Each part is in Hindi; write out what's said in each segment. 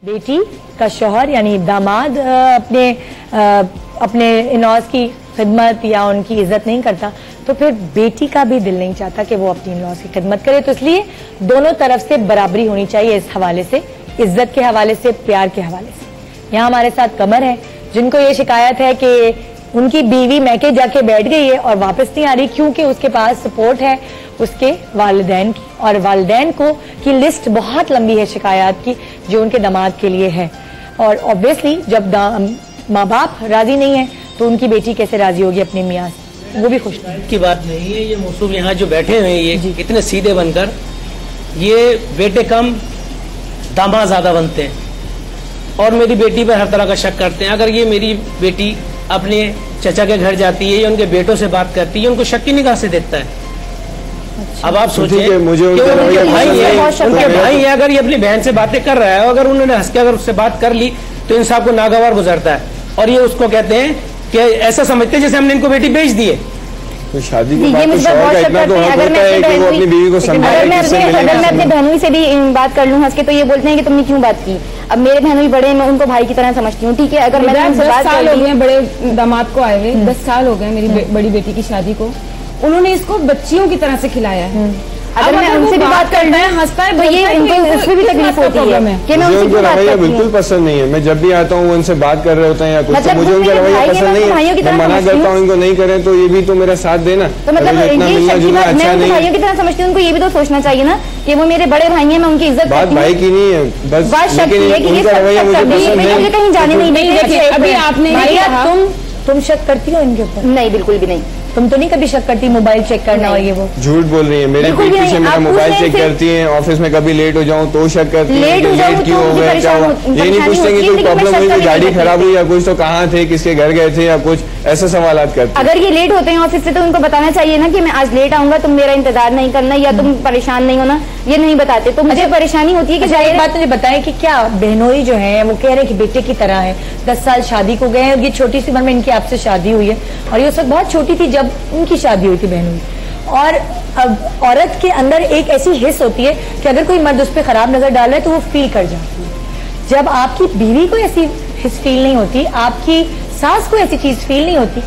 बेटी का शौहर यानी दामाद अपने इन-लॉज की खिदमत या उनकी इज्जत नहीं करता तो फिर बेटी का भी दिल नहीं चाहता कि वो अपनी इन-लॉज की खिदमत करे। तो इसलिए दोनों तरफ से बराबरी होनी चाहिए, इस हवाले से, इज्जत के हवाले से, प्यार के हवाले से। यहाँ हमारे साथ कमर है जिनको ये शिकायत है कि उनकी बीवी मैके जाके बैठ गई है और वापस नहीं आ रही क्योंकि उसके पास सपोर्ट है उसके वालिदैन की, और वालिदैन को की लिस्ट बहुत लंबी है शिकायत की जो उनके दामाद के लिए है। और ऑब्वियसली जब माँ बाप राजी नहीं है तो उनकी बेटी कैसे राजी होगी अपने मियाँ से, वो भी खुश नहीं की बात नहीं है। ये मौसूम यहाँ जो बैठे हुए हैं ये इतने सीधे बनकर, ये बेटे कम दामाद ज्यादा बनते हैं और मेरी बेटी पर हर तरह का शक करते हैं। अगर ये मेरी बेटी अपने चचा के घर जाती है या उनके बेटों से बात करती है, उनको शक की निगाह से देखता है। अच्छा। अब आप सोचिए मुझे उनके भाई है, अगर ये अपनी बहन से बातें कर रहा है, अगर उन्होंने हंस के अगर उससे बात कर ली तो इंसान को नागवार गुजरता है और ये उसको कहते हैं कि ऐसा समझते हैं जैसे हमने इनको बेटी बेच दी है। तो शादी के बाद तो शौहर का इतना तो हक होता है कि वो अपनी बीवी को समझाए। अगर मैं अपनी बहनों से भी बात कर लूँ हंस के तो ये बोलते हैं कि तुमने क्यों बात की। अब मेरे बहनों भी बड़े हैं, मैं उनको भाई की तरह समझती हूँ, ठीक है। अगर मैं 10 साल हो गए बड़े दामाद को आए हुए, 10 साल हो गए मेरी बड़ी बेटी की शादी को, उन्होंने इसको बच्चियों की तरह से खिलाया है। अगर मैं उनसे भी बात करना है हंसता है, ये उनको उसमें भी तकलीफ होती है कि मैं उनसे बात करती हूं। बिल्कुल पसंद नहीं है। मैं जब भी आता हूँ वो उनसे बात कर रहे होते हैं या कुछ, तो मुझे उनका रवैया पसंद नहीं है। मैं मना करता हूँ इनको नहीं करें तो ये भी तो मेरा साथ देना। तो मतलब ये अच्छा नहीं, भाइयों की तरह समझती हूँ, उनको ये भी तो सोचना चाहिए ना कि वो मेरे बड़े भाई हैं, मैं उनकी इज्जत करती हूँ। बात भाई की नहीं है, बस उनका रवैया मुझे पसंद नहीं। कहीं जाने नहीं। अभी आपने तुम शक करती हो इनके ऊपर? नहीं, बिल्कुल भी नहीं। तुम तो नहीं कभी शक करती मोबाइल चेक करना और ये वो? झूठ बोल रही है। मेरी बेटी से मेरा मोबाइल चेक करती है, ऑफिस में कभी लेट हो जाऊं तो शक करती है, लेट क्यों हो गया, क्या हुआ। ये नहीं पूछते कि कोई प्रॉब्लम हुई, गाड़ी खराब हुई या कुछ, तो कहाँ थे, किसके घर गए थे या कुछ, ऐसे सवालात करते। अगर ये लेट होते हैं ऑफिस से तो उनको बताना चाहिए ना कि मैं आज लेट आऊंगा, तुम मेरा इंतजार नहीं करना या तुम परेशान नहीं होना। ये नहीं बताते तो मुझे परेशानी होती है कि एक बात मुझे बताए कि क्या बहनोई जो है वो कह रहे हैं कि बेटे की तरह है, 10 साल शादी को गए हैं, ये छोटी सी उम्र में इनकी आपसे शादी हुई है और ये उस वक्त बहुत छोटी थी जब उनकी शादी हुई थी बहनोई। और अब औरत के अंदर एक ऐसी हिस्स होती है कि अगर कोई मर्द उस पर खराब नजर डाल रहा है तो वो फील कर जाती है। जब आपकी बीवी को ऐसी हिस्स फील नहीं होती, आपकी सास को ऐसी चीज फील नहीं होती,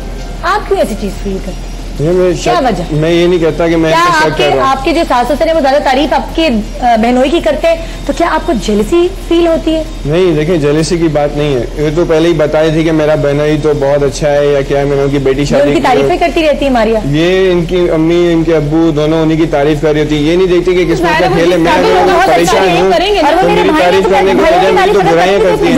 आप क्यों ऐसी चीज फील करते? क्या वजह? मैं ये नहीं कहता कि मैं आपके जो सास ससुर है वो ज्यादा तारीफ आपके बहनोई की करते हैं तो क्या आपको जेलसी फील होती है? नहीं, देखिए जेलसी की बात नहीं है। ये तो पहले ही बताई थी कि मेरा बहनोई तो बहुत अच्छा है या क्या है, मैंने उनकी बेटी शादी की तारीफें करती रहती है मारिया। ये इनकी अम्मी इनके अब्बू दोनों उन्हीं की तारीफ कर रही होती है। ये नहीं देखती कि किस्मत का खेल है, मैं परेशान हूँ तो मेरी तारीफ करने की वजह मेरी तो बुराइयां करती है।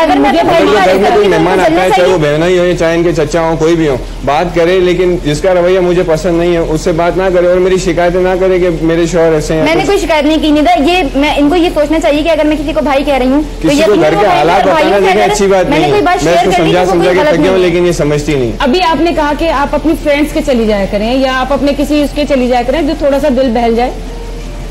अगर घर में कोई मेहमान आता है, चाहे वो बहनोई हो चाहे इनके चचा हो, कोई भी हो, बात करे, लेकिन जिसका रवैया मुझे पसंद नहीं है उससे बात ना करे और मेरी शिकायतें ना करे कि मेरे शौहर ऐसे हैं। मैंने कोई शिकायत नहीं की निदा। ये मैं इनको ये सोचना चाहिए कि अगर मैं किसी को भाई कह रही हूँ तो ये घर के हालात बताना देखें अच्छी बात नहीं है। मैं इसको समझा के थक गया हूँ लेकिन ये समझती नहीं। अभी आपने कहा कि आप अपनी फ्रेंड्स के चली जाया करें या आप अपने किसी उसके चली जाया करें जो थोड़ा सा दिल बहल जाए।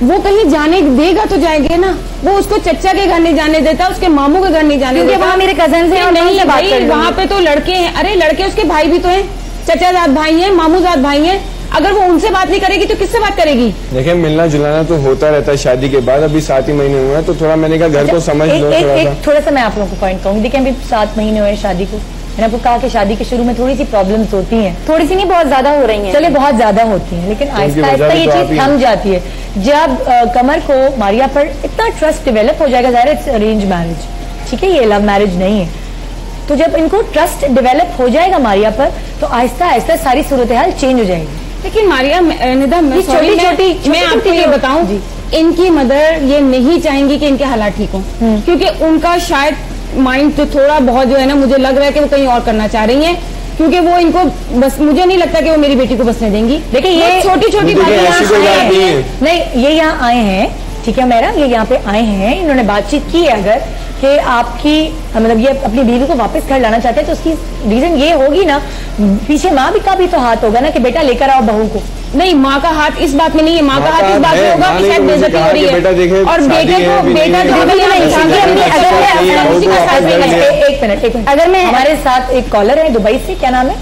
वो कहीं जाने देगा तो जाएंगे ना, वो उसको चचा के घर नहीं जाने देता, उसके मामू के घर नहीं जाने देता। वहाँ मेरे कजन हैं और नहीं भाई, वहाँ पे तो लड़के हैं। अरे लड़के उसके भाई भी तो हैं, चचा जात भाई हैं, मामू जात भाई हैं। अगर वो उनसे बात नहीं करेगी तो किससे बात करेगी? देखिए मिलना जुलाना तो होता रहता है शादी के बाद। अभी 7 ही महीने हुए हैं तो थोड़ा मैंने कहा घर को समझ लो थोड़ा सा। मैं आप लोगों को पॉइंट कहूँगी, देखिए अभी 7 महीने हुए शादी को। मैंने आपको कहा कि शादी के शुरू में थोड़ी सी प्रॉब्लम्स होती हैं, थोड़ी सी नहीं बहुत ज्यादा हो रही हैं। चले बहुत ज्यादा होती हैं लेकिन आहिस्ता आहिस्ता ये चीज थम जाती है। जब कमर को मारिया पर इतना ट्रस्ट डेवलप हो जाएगा, ज़ाहिर इट्स अरेंज मैरिज, ठीक है, ये लव मैरिज नहीं है, तो जब इनको ट्रस्ट डेवलप हो जाएगा मारिया पर तो आहिस्ता आहिस्ता सारी सूरत हाल चेंज हो जाएगी। लेकिन मारिया निदा, मैं आपको ये बताऊं, इनकी मदर ये नहीं चाहेंगी कि इनके हालात ठीक हों क्योंकि उनका शायद माइंड तो थोड़ा बहुत जो है ना, मुझे लग रहा है कि वो कहीं और करना चाह रही हैं क्योंकि वो इनको बस, मुझे नहीं लगता कि वो मेरी बेटी को बसने देंगी। देखिए ये छोटी छोटी बातें नहीं, ये यहाँ आए हैं, ठीक है मेरा, ये यहाँ पे आए हैं, इन्होंने बातचीत की है अगर कि आपकी मतलब ये अपनी बीवी को वापस घर लाना चाहते हैं तो उसकी रीजन ये होगी ना, पीछे माँ भी का भी तो हाथ होगा ना कि बेटा लेकर आओ बहू को। नहीं, माँ का हाथ इस बात में नहीं है, माँ का हाथ इस बात में होगा कि शायद बेइज्जती हो रही है और बेटे को बेटा एक मिनट अगर मैं, हमारे साथ एक कॉलर है दुबई से, क्या नाम है,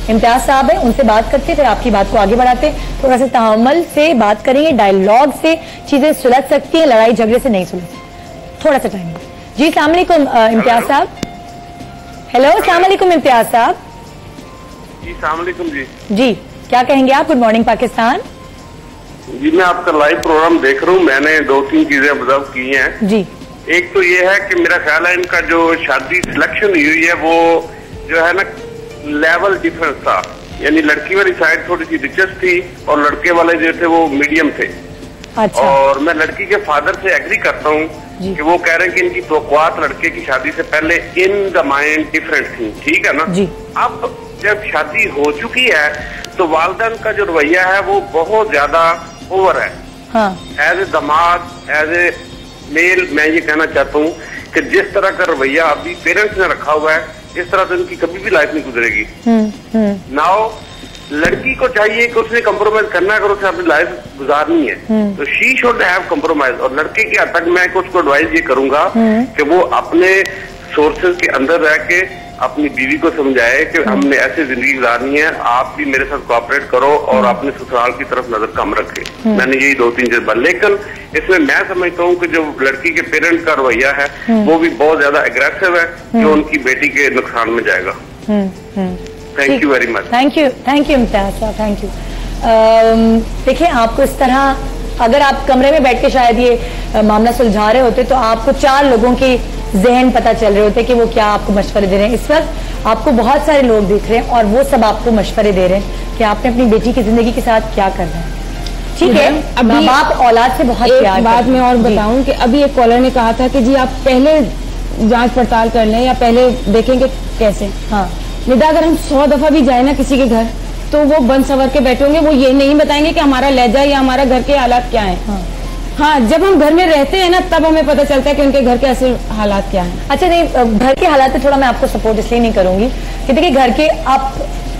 इम्तियाज साहब है, उनसे बात करते फिर आपकी बात को आगे बढ़ाते। थोड़ा सा तहम्मुल से बात करेंगे, डायलॉग से चीजें सुलझ सकती है, लड़ाई झगड़े से नहीं सुलझ। थोड़ा सा टाइम जी। अस्सलाम वालेकुम इम्तियाज साहब। हेलो, अस्सलाम वालेकुम इम्तियाज साहब। जी अस्सलाम वालेकुम जी। जी क्या कहेंगे आप? Good morning Pakistan. जी मैं आपका लाइव प्रोग्राम देख रहा हूँ। मैंने 2-3 चीजें ऑब्जर्व की हैं जी। एक तो ये है कि मेरा ख्याल है इनका जो शादी सिलेक्शन हुई है वो जो है ना लेवल डिफरेंस था, यानी लड़की वाली साइड थोड़ी सी दिलचस्प थी और लड़के वाले जो थे वो मीडियम थे। अच्छा। और मैं लड़की के फादर से एग्री करता हूँ कि वो कह रहे हैं कि इनकी तवक्कुआत लड़के की शादी से पहले इन द माइंड डिफरेंट थी, ठीक है ना जी। अब जब शादी हो चुकी है तो वालिदैन का जो रवैया है वो बहुत ज्यादा ओवर है। हाँ। एज ए दामाद, एज ए मेल मैं ये कहना चाहता हूँ कि जिस तरह का रवैया अभी पेरेंट्स ने रखा हुआ है इस तरह तो इनकी कभी भी लाइफ नहीं गुजरेगी। नाउ लड़की को चाहिए कि उसने कंप्रोमाइज करना है, अगर उसे अपनी लाइफ गुजारनी है तो शी शुड हैव कंप्रोमाइज। और लड़के के हद तक मैं कुछ को एडवाइस ये करूंगा कि वो अपने सोर्सेज के अंदर रह के अपनी बीवी को समझाए कि हमने ऐसे जिंदगी गुजारनी है, आप भी मेरे साथ कोऑपरेट करो और अपने ससुराल की तरफ नजर कम रखे। मैंने यही 2-3 चीज, लेकिन इसमें मैं समझता हूँ कि जो लड़की के पेरेंट्स का रवैया है वो भी बहुत ज्यादा एग्रेसिव है जो उनकी बेटी के नुकसान में जाएगा। Thank you very much. Thank you Imtiaz साहब, थैंक यू। देखिए आपको इस तरह अगर आप कमरे में बैठ के शायद ये मामला सुलझा रहे होते तो आपको 4 लोगों के जहन पता चल रहे होते कि वो क्या आपको मशवरे दे रहे हैं। इस वक्त आपको बहुत सारे लोग दिख रहे हैं और वो सब आपको मशवरे दे रहे हैं कि आपने अपनी बेटी की जिंदगी के साथ क्या करना है। ठीक है, माँ बाप औलाद से बहुत प्यार। बात में और बताऊं कि अभी एक कॉलर ने कहा था कि जी आप पहले जांच पड़ताल कर लें या पहले देखेंगे कैसे। हाँ निदा, अगर हम 100 दफा भी जाए ना किसी के घर तो वो बंद सवर के बैठे होंगे, वो ये नहीं बताएंगे कि हमारा लहजा या हमारा घर के हालात क्या है। हाँ जब हम घर में रहते हैं ना तब हमें पता चलता है कि उनके घर के ऐसे हालात क्या हैं। अच्छा नहीं, घर के हालात में थोड़ा मैं आपको सपोर्ट इसलिए नहीं करूंगी कि देखिए घर के अप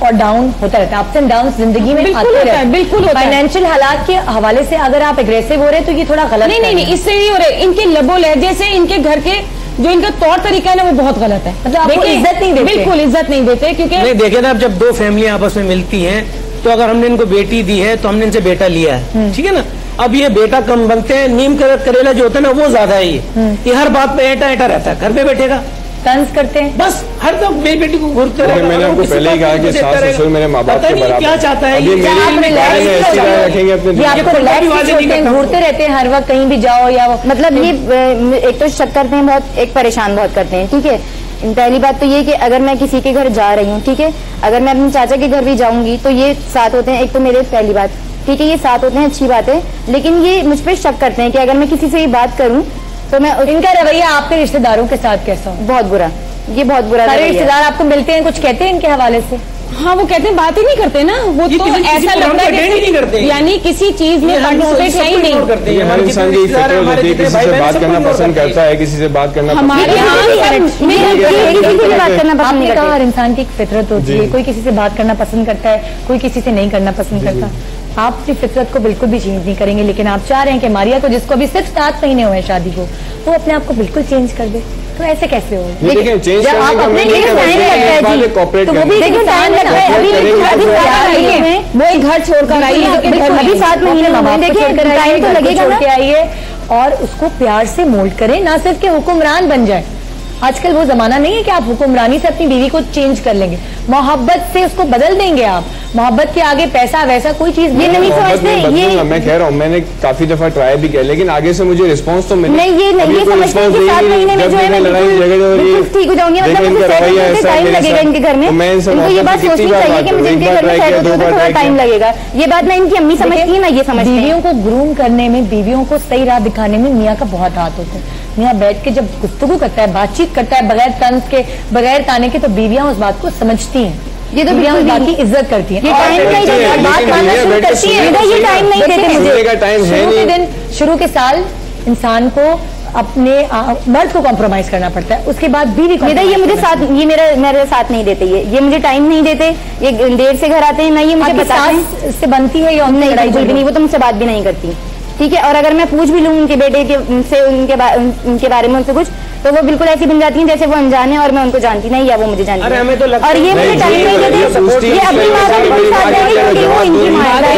और डाउन होता रहता है, अप्स एंड डाउन जिंदगी में आते रहते हैं। बिल्कुल फाइनेंशियल हालात के हवाले से अगर आप एग्रेसिव हो रहे हैं तो ये थोड़ा गलत। नहीं, इससे नहीं हो रहे, इनके लबो लहजे से इनके घर के जो इनका तौर तरीका है ना वो बहुत गलत है। मतलब आपको इज्जत नहीं देते। बिल्कुल इज्जत नहीं देते क्योंकि देखिए ना, जब 2 फैमिलियां आपस में मिलती हैं तो अगर हमने इनको बेटी दी है तो हमने इनसे बेटा लिया है, ठीक है ना। अब ये बेटा कम बनते हैं, नीम करेला जो होता है ना वो ज्यादा है। ये हर बात पे ऐटा रहता है, घर पे बैठेगा तंज करते हैं बस हर तो मेरी बेटी को घूरते रहेगा। मैंने आपको पहले ही कहा कि सास ससुर मेरे माँ बाप के बराबर। क्या चाहता है ये रखेंगे अपने, आपको घूरते रहते हैं हर वक्त कहीं भी जाओ या मतलब ये एक तो शक करते हैं बहुत, एक परेशान बहुत करते हैं। ठीक है, पहली बात तो ये कि अगर मैं किसी के घर जा रही हूँ, ठीक है, अगर मैं अपने चाचा के घर भी जाऊंगी तो ये साथ होते हैं। एक तो मेरे पहली बात, ठीक है, ये साथ होते हैं, अच्छी बात है, लेकिन ये मुझ पर शक करते हैं कि अगर मैं किसी से ये बात करूँ तो मैं इनका रवैया आपके रिश्तेदारों के साथ कैसा हो? बहुत बुरा, ये बहुत बुरा। सारे रिश्तेदार आपको मिलते हैं, कुछ कहते हैं इनके हवाले से? हाँ वो कहते हैं बात ही नहीं करते ना, वो तो ऐसा लगता है यानी किसी चीज में पार्टिसिपेट है ही नहीं। हर इंसान की फितरत होती है, किसी से बात करना पसंद करता है, किसी से बात करना हमारे आपने कहा हर इंसान की एक फितरत होती है, कोई किसी से बात करना पसंद करता है, कोई किसी से नहीं करना पसंद करता। आप अपनी फितरत को बिल्कुल भी चेंज नहीं करेंगे, लेकिन आप चाह रहे हैं कि मारिया को, जिसको अभी सिर्फ 7 महीने हुए शादी को, वो अपने आप को बिल्कुल चेंज कर दे। तो ऐसे कैसे हो? देखिए जब आप अपने लिए टाइम लगता है जी, तो वो भी देखिए टाइम लगता है। वो एक घर छोड़कर आई है, अभी 7 महीने में देखिए टाइम तो लगेगा ना। आइए और उसको प्यार से मोल्ड करें, ना सिर्फ के हुक्मरान बन जाए। आजकल वो जमाना नहीं है कि आप हुक्मरानी से अपनी बीवी को चेंज कर लेंगे, मोहब्बत से उसको बदल देंगे आप। मोहब्बत के आगे पैसा वैसा कोई चीज ये नहीं समझते। ये मैं कह रहा हूँ, मैंने काफी दफा ट्राई भी किया, लेकिन आगे से मुझे रिस्पांस तो मिला नहीं। ये नहीं समझते कि 7 महीने में जो है मैं बिल्कुल ठीक हो जाऊंगी, मतलब टाइम लगेगा इनके घर में। उनको ये बात सोचनी चाहिए कि मुझे इनके घर में सेट होने में थोड़ा टाइम लगेगा। ये बात ना इनकी अम्मी समझती है ना, ये समझती है। बीवियों को ग्रूम करने में, बीवियों को सही राह दिखाने में मियाँ का बहुत हाथ होता है। मियाँ बैठ के जब गुफ्तगू करता है, बातचीत करता है बगैर तंज के, बगैर ताने के, तो बीवियां उस बात को समझती हैं। ये तो बीवियां उस बात की इज्जत करती हैं। ये टाइम नहीं देते, बात मानना शुरू करती है। ये टाइम नहीं देते मुझे। शुरू के साल इंसान को अपने मर्द को कॉम्प्रोमाइज करना पड़ता है, उसके बाद बीवी को। ये मुझे साथ, ये मेरे साथ नहीं देते, ये मुझे टाइम नहीं देते, ये देर से घर आते हैं, ना ये मुझे बताते हैं से बनती है या नहीं, बिल्कुल भी नहीं, वो तो मुझसे बात भी नहीं करती। ठीक है। और अगर मैं पूछ भी लूँ उनके बेटे से उनके बारे में उनसे कुछ, तो वो बिल्कुल ऐसी बन जाती है जैसे वो अनजाने और मैं उनको जानती नहीं या वो मुझे जानती है। तो और ये मुझे टाइम नहीं देते, ये अपनी माँ बाप के साथ रहेंगे, वो इनकी माँ है।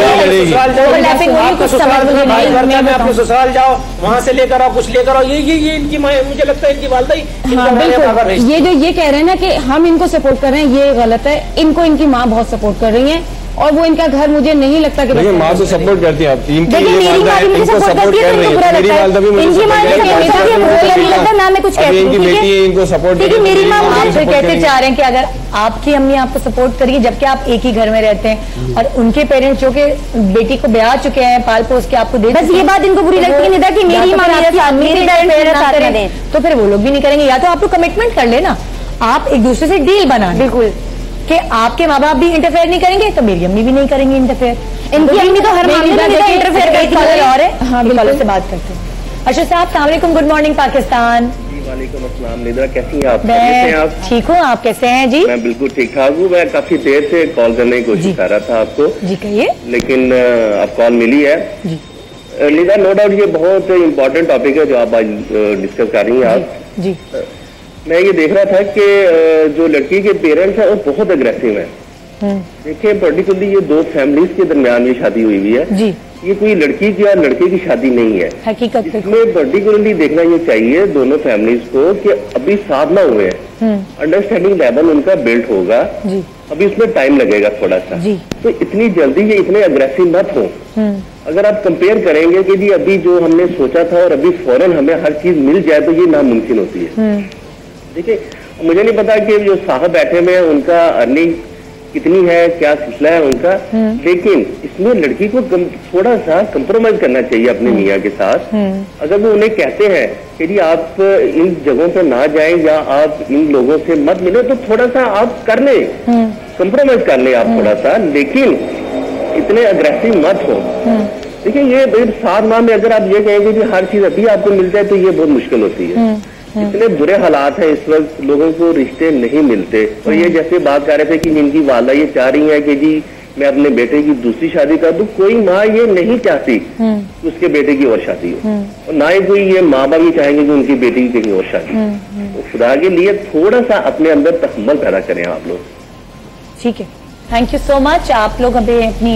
अपने ससुराल जाओ, वहाँ से लेकर आओ, कुछ लेकर आओ, ये इनकी माँ, मुझे लगता है इनकी वालदा ही। हाँ बिल्कुल, ये जो ये कह रहे हैं ना कि हम इनको सपोर्ट कर रहे हैं, ये गलत है। इनको इनकी माँ बहुत सपोर्ट कर रही है और वो इनका घर मुझे नहीं लगता कि देखिए माँ तो सपोर्ट करती है, आप इनको सपोर्ट कर रही है, मेरी वालदा भी मुझे सपोर्ट करती है, इनकी बेटी है, इनको सपोर्ट करती है। मेरी माँ आप कहते चाह रहे हैं कि अगर आपकी अम्मी आपको सपोर्ट करिए जबकि आप एक ही घर में रहते हैं और उनके पेरेंट्स जो कि बेटी को ब्याह चुके हैं, पाल पोस के आपको दे, बस ये बात इनको बुरी लगती है निदा कि मेरी माँ मेरे पेरेंट्स साथ में दें, तो फिर वो लोग भी नहीं करेंगे। या तो आप लोग कमिटमेंट कर लेना, आप एक दूसरे से डील बना, बिल्कुल कि आपके माँ बाप भी इंटरफेयर नहीं करेंगे तो मेरी अम्मी भी नहीं करेंगी इंटरफेयर। इनकी अम्मी तो हर मामले में इंटरफेयर करती है। और हाँ बिल्कुल से बात करते हैं। अर्शद साहब अस्सलाम वालेकुम, गुड मॉर्निंग पाकिस्तान। वालेकुम अस्सलाम निदा, कैसी हैं आप? मैं ठीक हूँ, आप कैसे हैं जी? मैं बिल्कुल ठीक ठाक हूँ। मैं काफी देर से कॉल करने की कोशिश कर रहा था आपको जी, कहिए। लेकिन अब कॉल मिली है जी। निदा नो डाउट ये बहुत इम्पोर्टेंट टॉपिक है जो आप आज डिस्कस कर रही हैं आप जी। मैं ये देख रहा था कि जो लड़की के पेरेंट्स हैं वो बहुत अग्रेसिव हैं। देखिए पर्टिकुलरली ये दो फैमिलीज के दरमियान ये शादी हुई है जी। ये कोई लड़की की या लड़के की शादी नहीं है, हकीकत इसमें पर्टिकुलरली देखना ये चाहिए दोनों फैमिलीज को कि अभी साथ ना हुए हैं, अंडरस्टैंडिंग लेवल उनका बिल्ड होगा जी। अभी उसमें टाइम लगेगा थोड़ा सा जी। तो इतनी जल्दी ये इतने अग्रेसिव मत हो। अगर आप कंपेयर करेंगे कि जी अभी जो हमने सोचा था और अभी फौरन हमें हर चीज मिल जाए तो ये नामुमकिन होती है। देखिए मुझे नहीं पता कि जो साहब बैठे हुए हैं उनका अर्निंग कितनी है, क्या सिलसिला है उनका, लेकिन इसमें लड़की को थोड़ा सा कंप्रोमाइज करना चाहिए अपने मियाँ के साथ। अगर वो उन्हें कहते हैं कि जी आप इन जगहों पर ना जाएं या आप इन लोगों से मत मिले तो थोड़ा सा आप कर ले, कंप्रोमाइज कर ले आप थोड़ा सा, लेकिन इतने अग्रेसिव मत हो। देखिए ये 7 माह में अगर आप ये कहेंगे कि हर चीज अभी आपको मिल जाए तो ये बहुत मुश्किल होती है। इतने बुरे हालात हैं इस वक्त, लोगों को रिश्ते नहीं मिलते। और ये जैसे बात कर रहे थे कि जिनकी वाला ये चाह रही है कि जी मैं अपने बेटे की दूसरी शादी कर दूं, कोई माँ ये नहीं चाहती कि उसके बेटे की और शादी हो, और ना ही कोई ये माँ बाप ये चाहेंगे कि उनकी बेटी की कहीं और शादी हो। तो खुदा के लिए थोड़ा सा अपने अंदर तहम्मुल पैदा करें आप लोग। ठीक है, थैंक यू सो मच। आप लोग हमें अपनी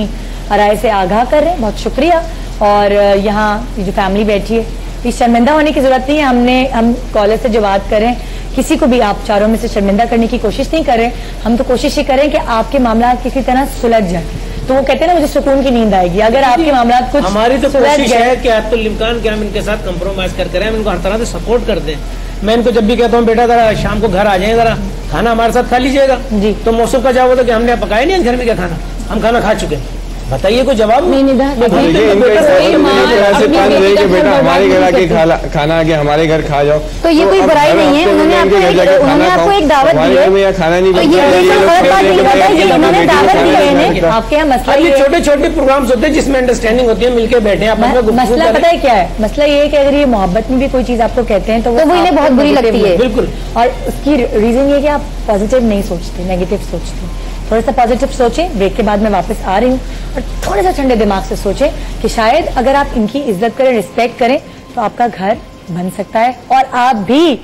राय से आगाह कर रहे हैं, बहुत शुक्रिया। और यहाँ जो फैमिली बैठी है इस शर्मिंदा होने की जरूरत नहीं है। हम कॉलर से जो बात कर रहे हैं किसी को भी आप चारों में से शर्मिंदा करने की कोशिश नहीं कर रहे, हम तो कोशिश ये करें कि आपके मामला किसी तरह सुलझ जाए। तो वो कहते हैं ना मुझे सुकून की नींद आएगी अगर आपके मामला कुछ हमारी तो कोशिश है कि आप तो इम्कान कि हम इनके साथ कंप्रोमाइज करके रहे, हम इनको हर तरह से सपोर्ट कर दें। मैं इनको जब भी कहता हूँ बेटा जरा शाम को घर आ जाए, जरा खाना हमारे साथ खा लीजिएगा जी, तो मौसम का जवाब होता है कि हमने पकाया नहीं घर में क्या खाना, हम खाना खा चुके हैं। बताइए कोई जवाब नहीं। बेटा हमारे घर आके खाना आके हमारे घर खा जाओ, तो ये कोई बुराई नहीं है। उन्होंने आपको एक दावत दी है, में खाना नहीं आपके यहाँ मसला ये छोटे छोटे प्रोग्राम्स होते हैं जिसमें अंडरस्टैंडिंग होती है, मिलकर बैठे हैं। मसला पता है क्या है? मसला ये है कि अगर ये मोहब्बत में भी कोई चीज आपको कहते हैं तो वो इन्हें बहुत बुरी लगती है। बिल्कुल, और उसकी रीजन ये कि आप पॉजिटिव नहीं सोचते, नेगेटिव सोचते। थोड़ा सा पॉजिटिव सोचें। ब्रेक के बाद मैं वापस आ रही हूँ, और थोड़ा सा ठंडे दिमाग से सोचें कि शायद अगर आप इनकी इज्जत करें, रिस्पेक्ट करें तो आपका घर बन सकता है। और आप भी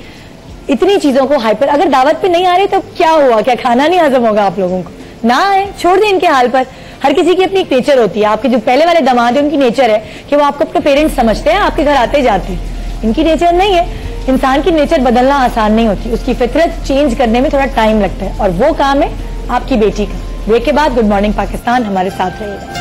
इतनी चीजों को हाइपर, अगर दावत पे नहीं आ रहे तो क्या हुआ, क्या खाना नहीं हजम होगा आप लोगों को? ना आए, छोड़ दें इनके हाल पर। हर किसी की अपनी एक नेचर होती है। आपके जो पहले वाले दामाद है उनकी नेचर है कि वो आपको अपने पेरेंट्स समझते हैं, आपके घर आते जाते। इनकी नेचर नहीं है। इंसान की नेचर बदलना आसान नहीं होती, उसकी फितरत चेंज करने में थोड़ा टाइम लगता है, और वो काम है आपकी बेटी का। ब्रेक के बाद गुड मॉर्निंग पाकिस्तान हमारे साथ रहेगा।